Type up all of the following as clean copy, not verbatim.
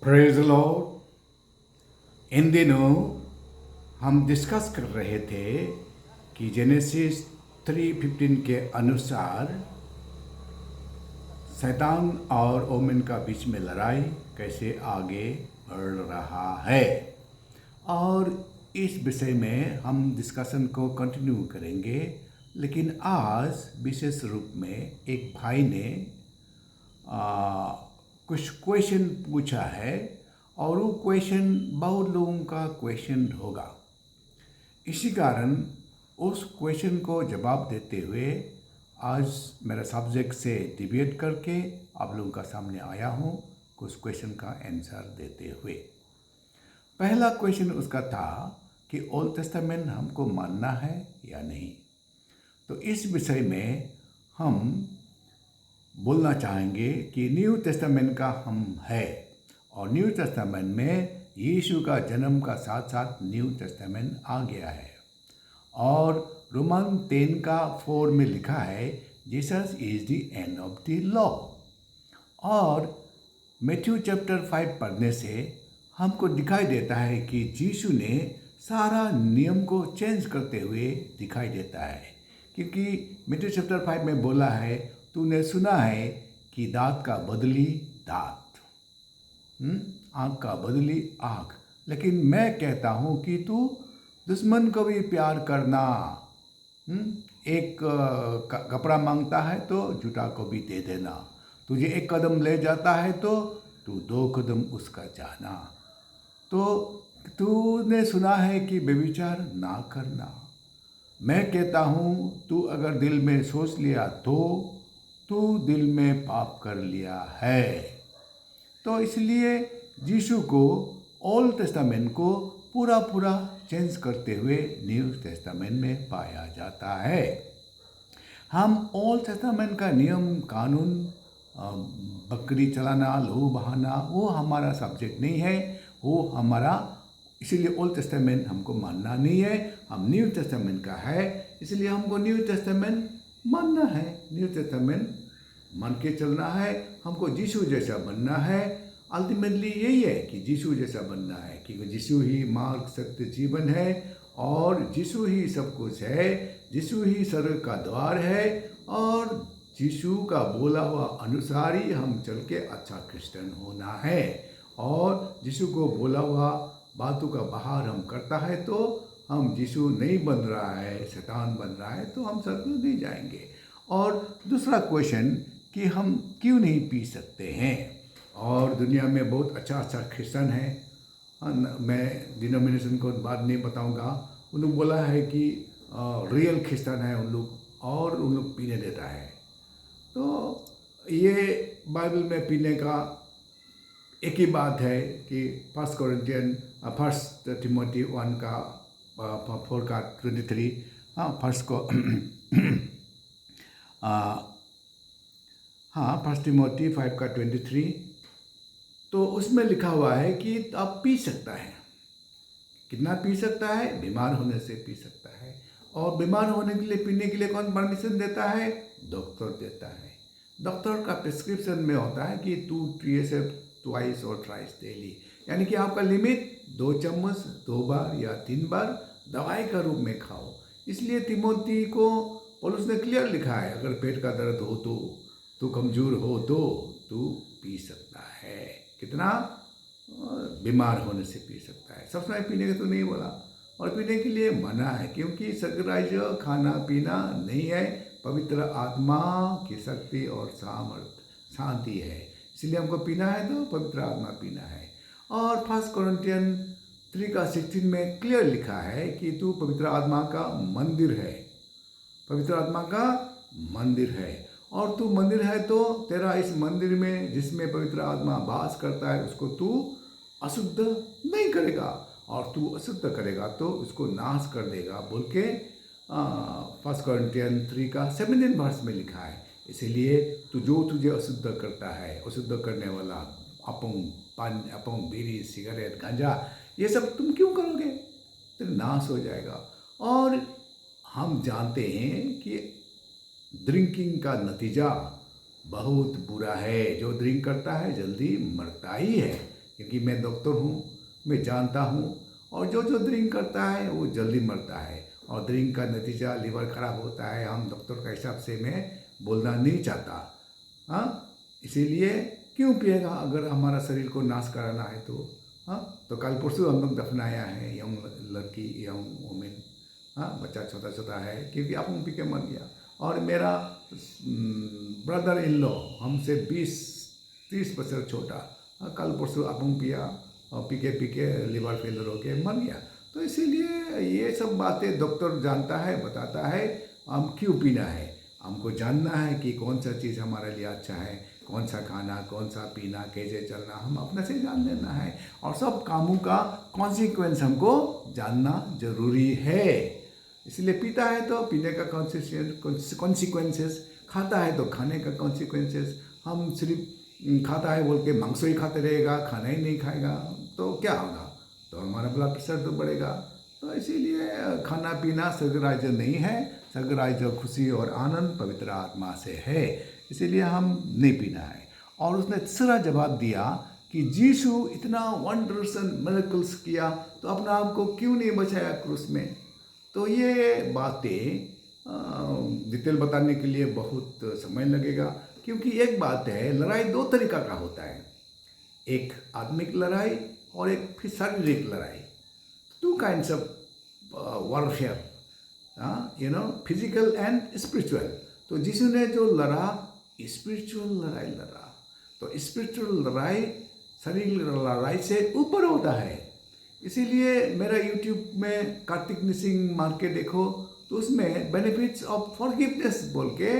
Praise Lord. इन दिनों हम discuss कर रहे थे कि जेनेसिस 3:15 के अनुसार शैतान और ओमेन का बीच में लड़ाई कैसे आगे बढ़ रहा है, और इस विषय में हम डिस्कशन को कंटिन्यू करेंगे। लेकिन आज विशेष रूप में एक भाई ने कुछ क्वेश्चन पूछा है, और वो क्वेश्चन बहुत लोगों का क्वेश्चन होगा। इसी कारण उस क्वेश्चन को जवाब देते हुए आज मेरा सब्जेक्ट से डिबेट करके आप लोगों का सामने आया हूँ कुछ क्वेश्चन का आंसर देते हुए। पहला क्वेश्चन उसका था कि ओल्ड टेस्टामेंट हमको मानना है या नहीं। तो इस विषय में हम बोलना चाहेंगे कि न्यू टेस्टामेंट का हम है, और न्यू टेस्टामेंट में यीशु का जन्म का साथ साथ न्यू टेस्टामेंट आ गया है। और रोमन 10:4 में लिखा है Jesus is the end of the law. और मैथ्यू चैप्टर 5 पढ़ने से हमको दिखाई देता है कि यीशु ने सारा नियम को चेंज करते हुए दिखाई देता है, क्योंकि मैथ्यू चैप्टर 5 में बोला है तूने सुना है कि दांत का बदली दांत, आँख का बदली आँख, लेकिन मैं कहता हूँ कि तू दुश्मन को भी प्यार करना। एक कपड़ा मांगता है तो जूता को भी दे देना। तुझे एक कदम ले जाता है तो तू 2 कदम उसका जाना। तो तूने सुना है कि व्यभिचार ना करना। मैं कहता हूँ तू अगर दिल में सोच लिया तो तू दिल में पाप कर लिया है। तो इसलिए यीशु को ओल्ड टेस्टामेंट को पूरा चेंज करते हुए न्यू टेस्टामेंट में पाया जाता है। हम ओल्ड टेस्टामेंट का नियम कानून, बकरी चलाना, लहू बहाना, वो हमारा सब्जेक्ट नहीं है, वो हमारा, इसीलिए ओल्ड टेस्टामेंट हमको मानना नहीं है। हम न्यू टेस्टामेंट का है, इसलिए हमको न्यू टेस्टामेंट मानना है। न्यू टेस्टामेंट मान के चलना है, हमको यीशु जैसा बनना है। अल्टीमेटली यही है कि यीशु जैसा बनना है, क्योंकि यीशु ही मार्ग, सत्य, जीवन है, और यीशु ही सब कुछ है। यीशु ही स्वर्ग का द्वार है, और यीशु का बोला हुआ अनुसार ही हम चल के अच्छा क्रिश्चियन होना है। और यीशु को बोला हुआ बातों का बाहर हम करता है तो हम यीशु नहीं बन रहा है, शैतान बन रहा है, तो हम स्वर्ग नहीं जाएंगे। और दूसरा क्वेश्चन कि हम क्यों नहीं पी सकते हैं, और दुनिया में बहुत अच्छा क्रिश्चियन है। मैं डिनोमिनेशन को बाद नहीं बताऊंगा। उन लोग बोला है कि रियल क्रिश्चियन है उन लोग, और उन लोग पीने देता है। तो ये बाइबल में पीने का एक ही बात है कि फर्स्ट टिमोथी 1 का 4 का 23, फर्स्ट को फर्स्ट टिमोथी 5 का 23, तो उसमें लिखा हुआ है कि आप पी सकता है। कितना पी सकता है? बीमार होने से पी सकता है। और बीमार होने के लिए पीने के लिए कौन परमिशन देता है? डॉक्टर देता है। डॉक्टर का प्रिस्क्रिप्शन में होता है कि 2 TSF ट्वाइस और थ्राइस डेली, यानी कि आपका लिमिट 2 चम्मच 2 बार या 3 बार दवाई का रूप में खाओ। इसलिए तिमोथी को पौलुस ने क्लियर लिखा है, अगर पेट का दर्द हो तो, तू कमजोर हो तो तू पी सकता है। कितना? बीमार होने से पी सकता है। सब समय पीने का तो नहीं बोला, और पीने के लिए मना है, क्योंकि सगराइज खाना पीना नहीं है, पवित्र आत्मा की शक्ति और सामर्थ शांति है। इसलिए हमको पीना है तो पवित्र आत्मा पीना है। और 1 कोरिन्थियन 3 का 16 में क्लियर लिखा है कि तू पवित्र आत्मा का मंदिर है। पवित्र आत्मा का मंदिर है, और तू मंदिर है तो तेरा इस मंदिर में जिसमें पवित्र आत्मा वास करता है उसको तू अशुद्ध नहीं करेगा, और तू अशुद्ध करेगा तो उसको नाश कर देगा, बोल के 1 कोरिन्थियन 3 का 17 वर्ष में लिखा है। इसलिए जो तुझे अशुद्ध करता है, अशुद्ध करने वाला अपोंग, पान, अपोंग, बीड़ी, सिगरेट, गांजा, ये सब तुम क्यों करोगे? तो नाश हो जाएगा। और हम जानते हैं कि ड्रिंकिंग का नतीजा बहुत बुरा है। जो ड्रिंक करता है जल्दी मरता ही है, क्योंकि मैं डॉक्टर हूँ, मैं जानता हूँ। और जो जो ड्रिंक करता है वो जल्दी मरता है, और ड्रिंक का नतीजा लीवर खराब होता है। हम डॉक्टर का हिसाब से मैं बोलना नहीं चाहता। हाँ, इसीलिए क्यों पिएगा अगर हमारा शरीर को नाश कराना है तो। हाँ, तो कल परसों हम लोग दफनाया है यंग लड़की, यंग वुमेन। हाँ, बच्चा छोटा छोटा है, क्योंकि आप पी के मर गया। और मेरा ब्रदर इन लॉ हमसे 20-30 वर्ष छोटा, कल परसों अपंग पिया और पी के लिवर फेलर होके मर गया। तो इसीलिए ये सब बातें डॉक्टर जानता है, बताता है हम क्यों पीना है। हमको जानना है कि कौन सा चीज़ हमारे लिए अच्छा है, कौन सा खाना, कौन सा पीना, कैसे चलना, हम अपने से जान लेना है। और सब कामों का कॉन्सिक्वेंस हमको जानना जरूरी है। इसलिए पीता है तो पीने का कॉन्सिक्वेंसेस, खाता है तो खाने का कॉन्सिक्वेंसेस। हम सिर्फ खाता है बोल के मांस ही खाते रहेगा, खाना ही नहीं खाएगा तो क्या होगा, तो हमारा ब्लड प्रेशर तो बढ़ेगा। तो इसीलिए खाना पीना स्वर्गराज्य नहीं है, स्वर्गराज्य खुशी और आनंद पवित्र आत्मा से है, इसीलिए हम नहीं पीना है। और उसने तीसरा जवाब दिया कि यीशु इतना वंडर्स एंड मिरेकल्स किया तो अपने आप को क्यों नहीं बचाया क्रूस में। तो ये बातें डिटेल बताने के लिए बहुत समय लगेगा, क्योंकि एक बात है, लड़ाई दो तरीका का होता है, एक आत्मिक लड़ाई और एक फिर शारीरिक लड़ाई। Two kinds of warfare, physical and spiritual. तो यीशु ने जो लड़ा, स्पिरिचुअल लड़ाई लड़ा। तो स्पिरिचुअल लड़ाई शारीरिक लड़ाई से ऊपर होता है। इसीलिए मेरा यूट्यूब में कार्तिक निसिंग मार के देखो, तो उसमें बेनिफिट्स ऑफ फॉरगिवनेस बोल के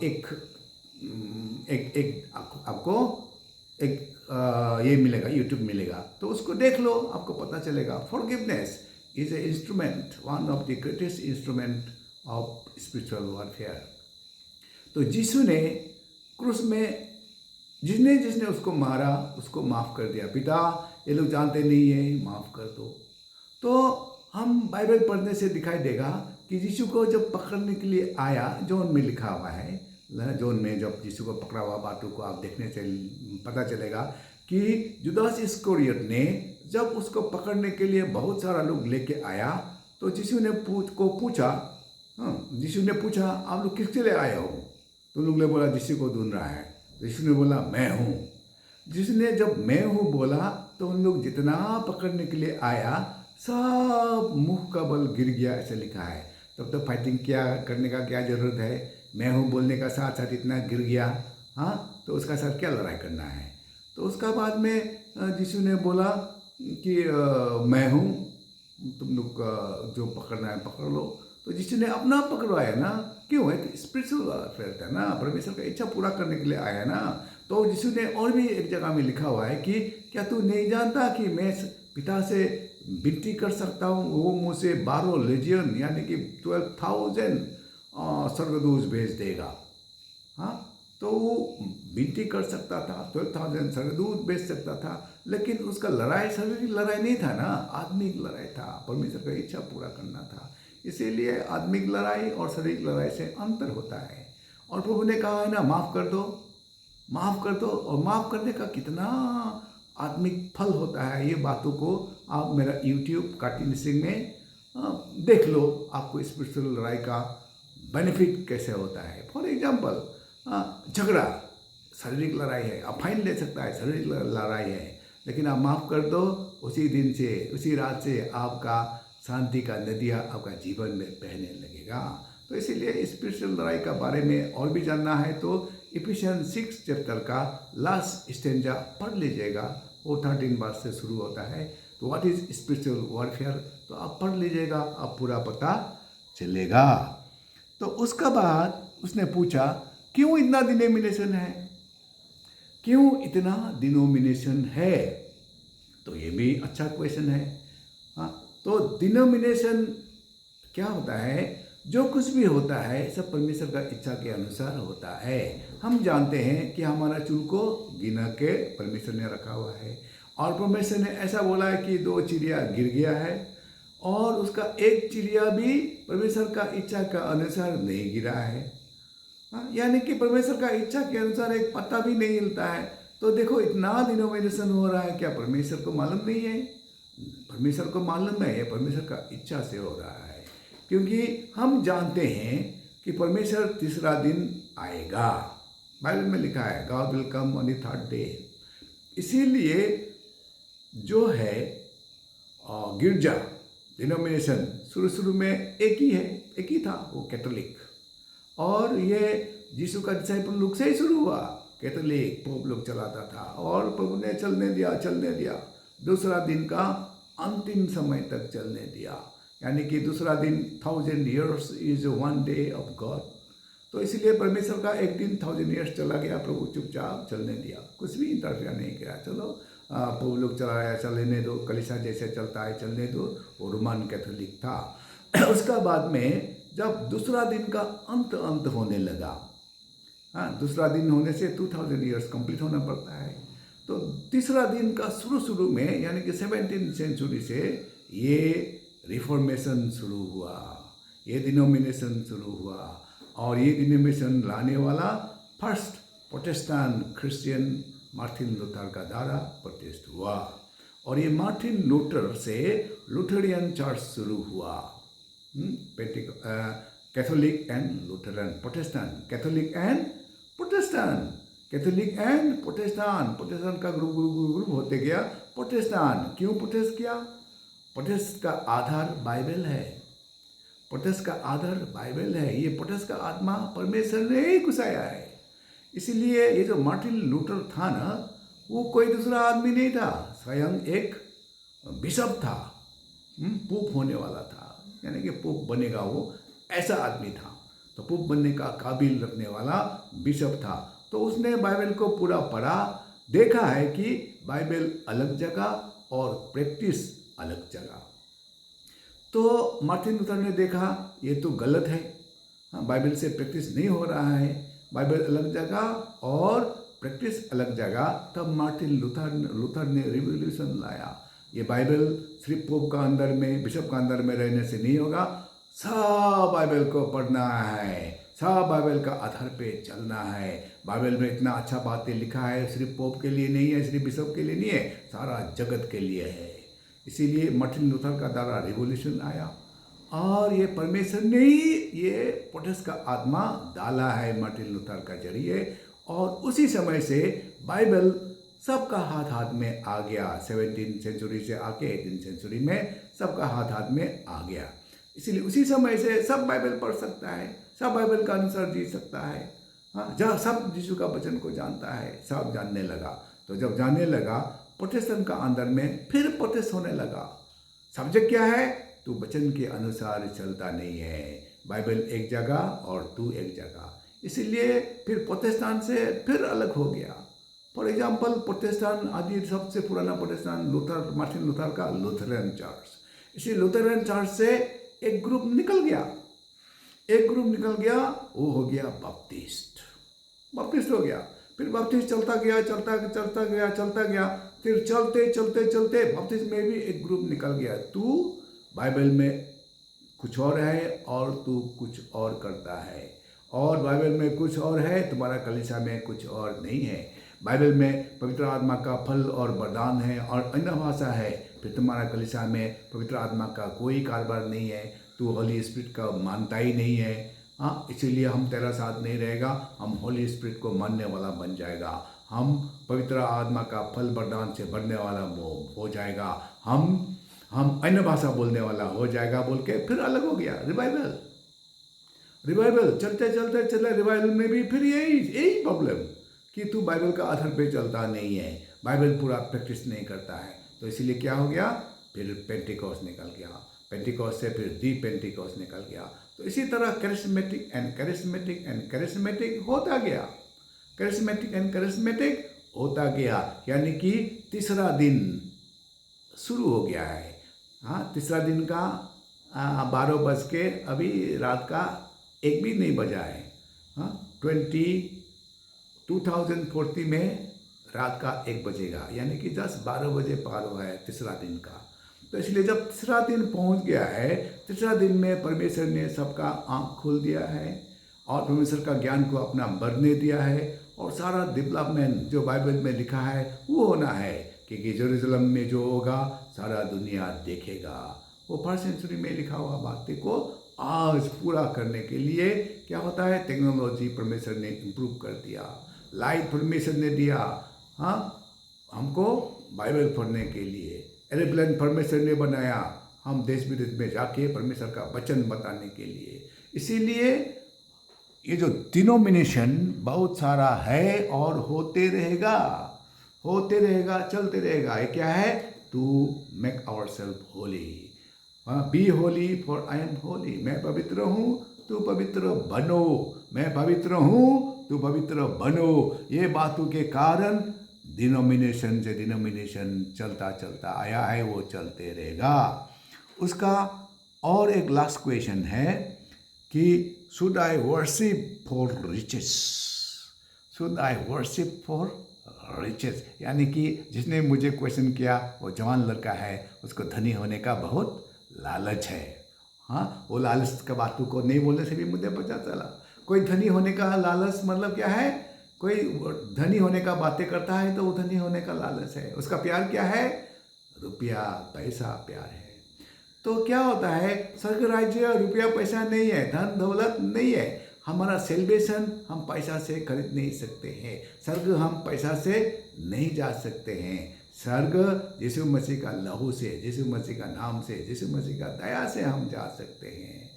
एक एक एक आपको एक ये मिलेगा, यूट्यूब मिलेगा, तो उसको देख लो, आपको पता चलेगा। Forgiveness is a instrument, one of the greatest instrument of spiritual warfare. तो यीशु ने क्रूस में जिसने जिसने उसको मारा उसको माफ़ कर दिया। पिता, ये लोग जानते नहीं है, माफ़ कर दो। तो हम बाइबल पढ़ने से दिखाई देगा कि यीशु को जब पकड़ने के लिए आया, जॉन में लिखा हुआ है, जॉन में जब यीशु को पकड़ा हुआ बातों को आप देखने से पता चलेगा कि जुदास इस्करियोत ने जब उसको पकड़ने के लिए बहुत सारा लोग लेके आया, तो यीशु ने पूछा, यीशु ने पूछा आप लोग किसके लिए आए हो। तो लोग ने बोला यीशु को ढूंढ रहा है। तो यीशु ने बोला मैं हूँ। जिसने जब मैं हूँ बोला तो उन लोग जितना पकड़ने के लिए आया सब मुंह का बल गिर गया, ऐसा लिखा है। तब तो फाइटिंग क्या करने का क्या जरूरत है, मैं हूँ बोलने का साथ साथ इतना गिर गया, हाँ, तो उसका साथ क्या लड़ाई करना है। तो उसका बाद में यीशु ने बोला कि मैं हूँ, तुम लोग जो पकड़ना है पकड़ लो। तो यीशु ने अपना पकड़वाया ना, क्यों है कि स्पिरिचुअल वॉरफेयर था ना, परमेश्वर का इच्छा पूरा करने के लिए आया ना। तो यीशु ने और भी एक जगह में लिखा हुआ है कि क्या तू नहीं जानता कि मैं पिता से विनती कर सकता हूँ, वो मुझसे 12 लेजियन यानी कि 12,000 स्वर्गदूत भेज देगा। हाँ, तो वो विनती कर सकता था, 12,000 स्वर्गदूत भेज सकता था, लेकिन उसका लड़ाई शारीरिक लड़ाई नहीं था ना, आत्मिक लड़ाई था, परमेश्वर का इच्छा पूरा करना था। इसीलिए आत्मिक लड़ाई और शारीरिक लड़ाई से अंतर होता है। और प्रभु ने कहा है ना, माफ़ कर दो, माफ़ कर दो। और माफ़ करने का कितना आत्मिक फल होता है, ये बातों को आप मेरा यूट्यूब कार्तिक निसिंग में देख लो, आपको स्पिरिचुअल लड़ाई का बेनिफिट कैसे होता है। फॉर एग्जाम्पल, झगड़ा शारीरिक लड़ाई है, आप फाइन ले सकता है, शारीरिक लड़ाई है, लेकिन आप माफ़ कर दो, उसी दिन से उसी रात से आपका शांति का नदियाँ आपका जीवन में बहने लगेगा। तो इसीलिए स्पिरिचुअल लड़ाई का बारे में और भी जानना है तो इफिशियंस 6 चैप्टर का लास्ट स्टेंजा पढ़ लीजिएगा, वो 13 वर्स से शुरू होता है। तो व्हाट इज स्पिरिचुअल वॉरफेयर, तो आप पढ़ लीजिएगा, आप पूरा पता चलेगा। तो उसका बाद उसने पूछा क्यों इतना डिनोमिनेशन है, क्यों इतना डिनोमिनेशन है। तो ये भी अच्छा क्वेश्चन है। हाँ, तो डिनोमिनेशन क्या होता है, जो कुछ भी होता है सब परमेश्वर का इच्छा के अनुसार होता है। हम जानते हैं कि हमारा चूल को गिना के परमेश्वर ने रखा हुआ है, और परमेश्वर ने ऐसा बोला है कि 2 चिड़िया गिर गया है, और उसका एक चिड़िया भी परमेश्वर का इच्छा का अनुसार नहीं गिरा है। यानी कि परमेश्वर का इच्छा के अनुसार एक पत्ता भी नहीं हिलता है। तो देखो इतना डिनोमिनेशन हो रहा है, क्या परमेश्वर को मालूम नहीं है? परमेश्वर को मालूम है, ये परमेश्वर का इच्छा से हो रहा है, क्योंकि हम जानते हैं कि परमेश्वर तीसरा दिन आएगा। बाइबल में लिखा है God will come on the third day. इसीलिए जो है गिरजा डिनोमिनेशन शुरू में एक ही था, वो कैथोलिक। और ये यीशु का डिसाइपल लोग से ही शुरू हुआ। कैथोलिक पोप लोग चलाता था और प्रभु ने चलने दिया दूसरा दिन का अंतिम समय तक चलने दिया, यानी कि दूसरा दिन 1000 years is 1 day of God. तो इसलिए परमेश्वर का एक दिन 1000 years चला गया, प्रभु चुपचाप चलने दिया, कुछ भी इंटरफेयर नहीं किया। चलो प्रभु लोग चलाया, चलने दो, कलीसिया जैसे चलता है चलने दो। वो रोमन कैथोलिक था। उसका बाद में जब दूसरा दिन का अंत होने लगा, हाँ, दूसरा दिन होने से 2000 years कंप्लीट होना पड़ता है, तो तीसरा दिन का शुरू में यानी कि 17th century से ये रिफॉर्मेशन शुरू हुआ, ये डिनोमिनेशन शुरू हुआ। और ये डिनोमिनेशन लाने वाला first Protestant Christian Martin Luther का द्वारा प्रोटेस्ट हुआ। और ये मार्टिन लूथर से लूथरियन चर्च शुरू हुआ। Catholic and Lutheran, Protestant, Catholic and Protestant का ग्रुप होते गया प्रोटेस्टेंट। क्यों प्रोटेस्ट किया? प्रोटेस्ट का आधार बाइबल है, ये प्रोटेस्ट का आत्मा परमेश्वर ने ही घुसाया है। इसीलिए ये जो मार्टिन लूथर था ना, वो कोई दूसरा आदमी नहीं था, स्वयं एक बिशप था, पोप होने वाला था, यानी कि पोप बनेगा वो, ऐसा आदमी था। तो पोप बनने का काबिल रखने वाला बिशप था। तो उसने बाइबल को पूरा पढ़ा, देखा है कि बाइबल अलग जगह और प्रैक्टिस अलग जगह। तो मार्टिन लूथर ने देखा ये तो गलत है, हाँ, बाइबल से प्रैक्टिस नहीं हो रहा है, बाइबल अलग जगह और प्रैक्टिस अलग जगह। तब मार्टिन लूथर ने रिवॉल्यूशन लाया। ये बाइबल सिर्फ पोप का अंदर में, बिशप का अंदर में रहने से नहीं होगा, सब बाइबल को पढ़ना है, सब बाइबल का आधार पे चलना है। बाइबल में इतना अच्छा बातें लिखा है, सिर्फ पोप के लिए नहीं है, सिर्फ बिशप के लिए नहीं है, सारा जगत के लिए है। इसीलिए मार्टिन लूथर का द्वारा रिवॉल्यूशन आया और ये परमेश्वर ने ही ये प्रोटेस्ट का आत्मा डाला है मार्टिन लूथर का जरिए। और उसी समय से बाइबल सबका हाथ में आ गया। 17th century से आके 18th century में सबका हाथ में आ गया। इसीलिए उसी समय से सब बाइबल पढ़ सकता है, सब बाइबल का अनुसार जी सकता है, हाँ, जहाँ सब यीशु का वचन को जानता है, सब जानने लगा। तो जब जानने लगा, प्रोटेस्टेंट का अंदर में फिर प्रोटेस्ट होने लगा। सब्जेक्ट क्या है? तू वचन के अनुसार चलता नहीं है, बाइबल एक जगह और तू एक जगह। इसीलिए फिर प्रोटेस्टेंट से फिर अलग हो गया। फॉर एग्जाम्पल प्रोटेस्टेंट आदि सबसे पुराना प्रोटेस्टेंट मार्टिन लूथर का लूथरन चर्च। इसी लूथरन चर्च से एक ग्रुप निकल गया, वो हो गया बपटिस्ट हो गया। फिर बपटिस्ट चलता गया, फिर चलते बपटिस्ट में भी एक ग्रुप निकल गया। तू बाइबल में कुछ और है और तू कुछ और करता है, और बाइबल में कुछ और है, तुम्हारा कलीसिया में कुछ और नहीं है। बाइबल में पवित्र आत्मा का फल और वरदान है और अन्य भाषा है, फिर तुम्हारा कलीसिया में पवित्र आत्मा का कोई कारोबार नहीं है, तू होली स्पिरिट का मानता ही नहीं है। हाँ, इसीलिए हम तेरा साथ नहीं रहेगा, हम होली स्पिरिट को मानने वाला बन जाएगा, हम पवित्र आत्मा का फल वरदान से भरने वाला हो जाएगा, हम अन्य भाषा बोलने वाला हो जाएगा बोल के फिर अलग हो गया। रिवाइवल चलते रिवाइवल में भी फिर यही प्रॉब्लम कि तू बाइबल का आधार पे चलता नहीं है, बाइबल पूरा प्रैक्टिस नहीं करता है। तो इसीलिए क्या हो गया, फिर पेंटिकॉस्ट निकल गया, पेंटिकॉस्ट से फिर दी पेंटिकॉस्ट निकल गया। तो इसी तरह करिस्मेटिक होता गया, यानी कि तीसरा दिन शुरू हो गया है। हाँ, तीसरा दिन का 12 बज के अभी रात का 1 भी नहीं बजा है। हाँ, 2040 में रात का 1 बजेगा, यानी कि 10-12 बजे पार हुआ है तीसरा दिन का। तो इसलिए जब तीसरा दिन पहुंच गया है, तीसरा दिन में परमेश्वर ने सबका आँख खोल दिया है और परमेश्वर का ज्ञान को अपना बढ़ने दिया है और सारा डेवलपमेंट जो बाइबल में लिखा है वो होना है, क्योंकि जेरूशलम में जो होगा सारा दुनिया देखेगा। वो फर्स्ट सेंचुरी में लिखा हुआ बातें को आज पूरा करने के लिए क्या होता है, टेक्नोलॉजी परमेश्वर ने इम्प्रूव कर दिया, लाइट परमेश्वर ने दिया, हाँ हमको बाइबल पढ़ने के लिए, एरोप्लेन परमेश्वर ने बनाया हम देश विदेश में जाके परमेश्वर का वचन बताने के लिए। इसीलिए ये जो डिनोमिनेशन बहुत सारा है और होते रहेगा, चलते रहेगा। ये क्या है, to make our self holy, be holy for I am holy. मैं पवित्र हूँ तू पवित्र बनो, मैं पवित्र हूँ तू पवित्र बनो। ये बातों के कारण डिनोमिनेशन से डिनोमिनेशन चलता चलता आया है, वो चलते रहेगा। उसका और एक लास्ट क्वेश्चन है कि should I worship for riches, should I worship for riches, यानी कि जिसने मुझे क्वेश्चन किया वो जवान लड़का है, उसको धनी होने का बहुत लालच है। हाँ, वो लालच का बातों को नहीं बोलने से भी मुझे पता चला। कोई धनी होने का लालच मतलब क्या है, कोई धनी होने का बातें करता है तो वो धनी होने का लालच है। उसका प्यार क्या है, रुपया पैसा प्यार है। तो क्या होता है, स्वर्ग राज्य रुपया पैसा नहीं है, धन दौलत नहीं है। हमारा सेलिब्रेशन हम पैसा से खरीद नहीं सकते हैं, स्वर्ग हम पैसा से नहीं जा सकते हैं। स्वर्ग यीशु मसीह का लहू से, यीशु मसीह का नाम से, यीशु मसीह का दया से हम जा सकते हैं।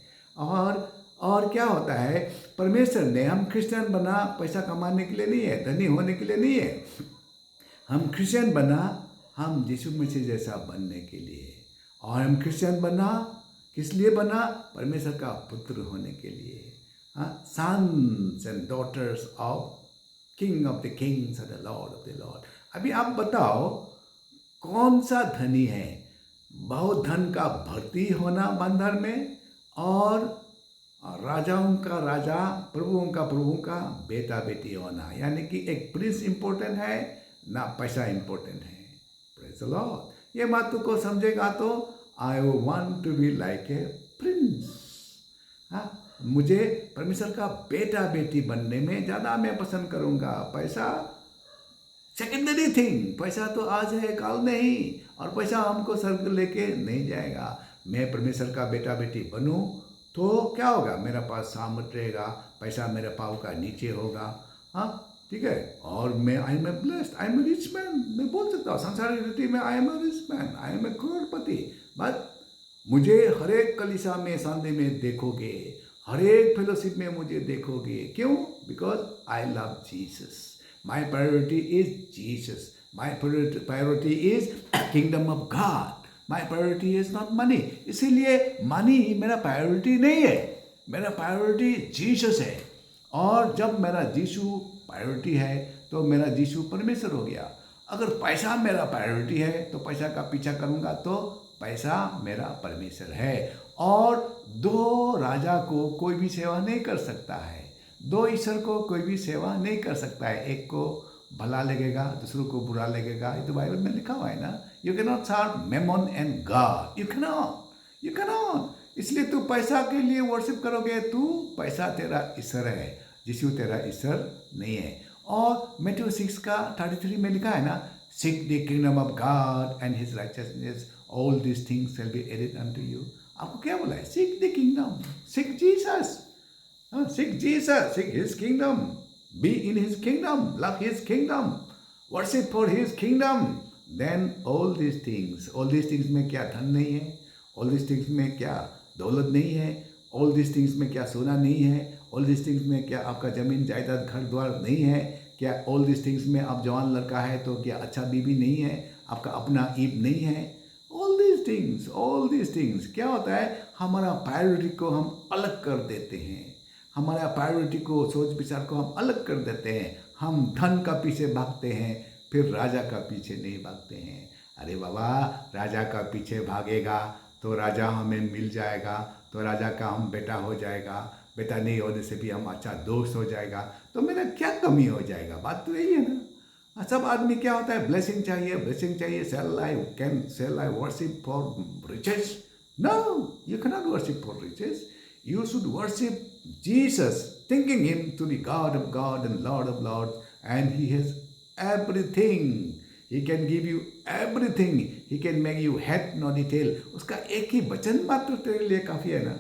और क्या होता है, परमेश्वर ने हम क्रिश्चियन बना पैसा कमाने के लिए नहीं है, धनी होने के लिए नहीं है। हम क्रिश्चियन बना हम यीशु मसीह जैसा बनने के लिए। और हम क्रिश्चियन बना किस लिए बना, परमेश्वर का पुत्र होने के लिए। Sons and daughters of king of the kings and the lord of the lord. अभी आप बताओ कौन सा धनी है, बहुत धन का भर्ती होना बंदर में, और राजाओं का राजा प्रभुओं का बेटा बेटी होना, यानी कि एक प्रिंस इंपॉर्टेंट है ना पैसा इंपॉर्टेंट है। Praise the lord. ये बातों को समझेगा तो I want to be like a prince. हाँ, मुझे परमेश्वर का बेटा बेटी बनने में ज़्यादा मैं पसंद करूँगा। पैसा सेकेंडरी थिंग, पैसा तो आज है कल नहीं, और पैसा हमको स्वर्ग लेके नहीं जाएगा। मैं परमेश्वर का बेटा बेटी बनूं तो क्या होगा, मेरा पास सामर्थ रहेगा, पैसा मेरे पाँव का नीचे होगा। हाँ ठीक है, और मैं I am a blessed, I am a rich man, मैं बोल सकता हूँ संसारिक रीति में I am a rich man, I am a करोड़पति। बट मुझे हर एक कलीसिया में संडे में देखोगे, हर एक फेलोशिप में मुझे देखोगे। क्यों? Because I love Jesus. My priority is Jesus. My priority is kingdom of God. My priority is not money. इसीलिए मनी मेरा प्रायोरिटी नहीं है, मेरा प्रायोरिटी जीसस है। और जब मेरा जीसु प्रायोरिटी है तो मेरा जीसु परमेश्वर हो गया। अगर पैसा मेरा प्रायोरिटी है तो पैसा का पीछा करूँगा तो पैसा मेरा परमेश्वर है। और दो राजा को कोई भी सेवा नहीं कर सकता है, दो ईश्वर को कोई भी सेवा नहीं कर सकता है। एक को भला लगेगा, दूसरों को बुरा लगेगा। ये तो बाइबल में लिखा हुआ है ना, you can not serve mammon and God, you can not. इसलिए तू पैसा के लिए वर्शिप करोगे, तू पैसा तेरा ईश्वर है, यीशु तेरा ईश्वर नहीं है। और मैथ्यू 6:33 में लिखा है ना, seek the kingdom of God and his righteousness, all this things shall be added unto you. आपको क्या बोला है? Seek the kingdom, seek Jesus. Seek Jesus, seek His kingdom, be in His kingdom, love His kingdom, worship for His kingdom. Then all these things में क्या धन नहीं है, all these things में क्या दौलत नहीं है, all these things में क्या सोना नहीं है, all these things में क्या आपका जमीन जायदाद घर द्वार नहीं है, क्या all these things में आप जवान लड़का है तो क्या अच्छा बीवी नहीं है, आपका अपना ईब नहीं है। all these things क्या होता है, हमारा प्रायोरिटी को हम अलग कर देते हैं, हमारा प्रायोरिटी को सोच विचार को हम अलग कर देते हैं। हम धन का पीछे भागते हैं, फिर राजा का पीछे नहीं भागते हैं। अरे बाबा, राजा का पीछे भागेगा तो राजा हमें मिल जाएगा, तो राजा का हम बेटा हो जाएगा, बेटा नहीं होने से भी हम अच्छा दोस्त हो जाएगा, तो मेरा क्या कमी हो जाएगा। बात तो यही है ना। सब आदमी क्या होता है, ब्लेसिंग चाहिए, shall I worship for riches? No, you cannot worship for riches. You should worship Jesus, thinking Him to be God of God and Lord of Lords and He has everything. He can give you everything. He can make you head not the tail. उसका एक ही वचन मात्र तेरे लिए काफी है ना,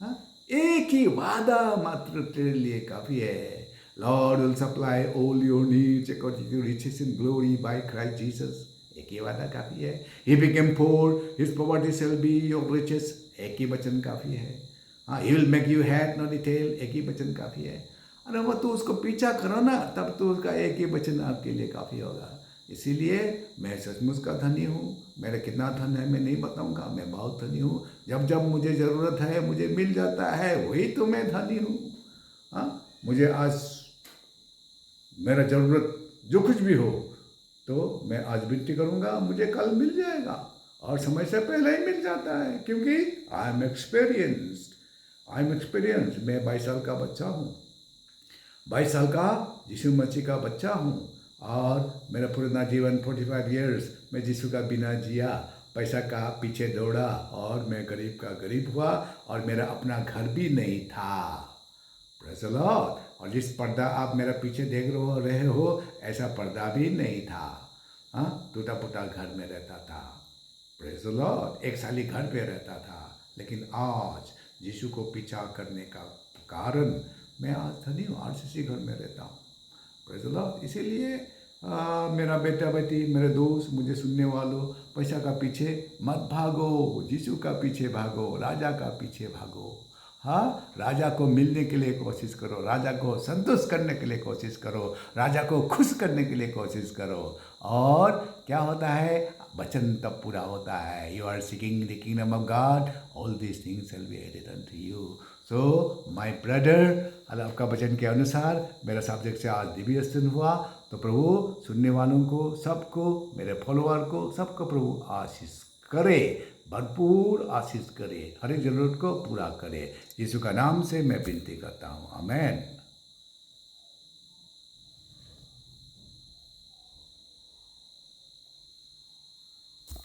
हाँ? एक ही वादा मात्र तेरे लिए काफी है. Lord will supply all your needs according to riches in glory by Christ Jesus. एक ही वादा काफी है. He became poor, his poverty shall be your riches. एक ही वचन काफी है. हाँ, he will make you head not the tail. एक ही वचन काफी है. अरे वो तो उसको पीछा करो ना, तब तो उसका एक ही वचन आपके लिए काफी होगा. इसीलिए मैं सचमुच का धनी हूँ. मेरा कितना धन है मैं नहीं बताऊंगा, मैं बहुत धनी हूँ. जब जब मुझे ज़रूरत है मुझे मिल जाता है, वही तो मैं धनी हूँ. हाँ, मुझे आज मेरा ज़रूरत जो कुछ भी हो तो मैं आज विनती करूँगा, मुझे कल मिल जाएगा और समय से पहले ही मिल जाता है, क्योंकि आई एम एक्सपीरियंस्ड. मैं 22 साल का बच्चा हूँ, 22 साल का यीशु मसीह का बच्चा हूँ और मेरा पुराना जीवन 45 इयर्स मैं यीशु का बिना जिया, पैसा का पीछे दौड़ा और मैं गरीब का गरीब हुआ और मेरा अपना घर भी नहीं था. Praise the Lord. और जिस पर्दा आप मेरा पीछे देख रहे हो ऐसा पर्दा भी नहीं था. हाँ, टूटा फूटा घर में रहता था. Praise the Lord. एक साली घर पे रहता था, लेकिन आज यीशु को पीछा करने का कारण मैं आज धनी हूँ, आरसीसी घर में रहता हूँ. Praise the Lord. इसीलिए मेरा बेटा बेटी, मेरे दोस्त, मुझे सुनने वालों, पैसा का पीछे मत भागो, यीशु का पीछे भागो, राजा का पीछे भागो. हाँ, राजा को मिलने के लिए कोशिश करो, राजा को संतुष्ट करने के लिए कोशिश करो, राजा को खुश करने के लिए कोशिश करो. और क्या होता है, वचन तब पूरा होता है. You are seeking the kingdom of God, all these things shall be added unto you. So my brother, आपका वचन के अनुसार मेरा सब्जेक्ट से आज दिव्य स्तुति हुआ. तो प्रभु सुनने वालों को, सबको, मेरे फॉलोअर को, सबको प्रभु आशीष करे, भरपूर आशीष करे, हर एक जरूरत को पूरा करे. यीशु का नाम से मैं विनती करता हूँ. आमेन.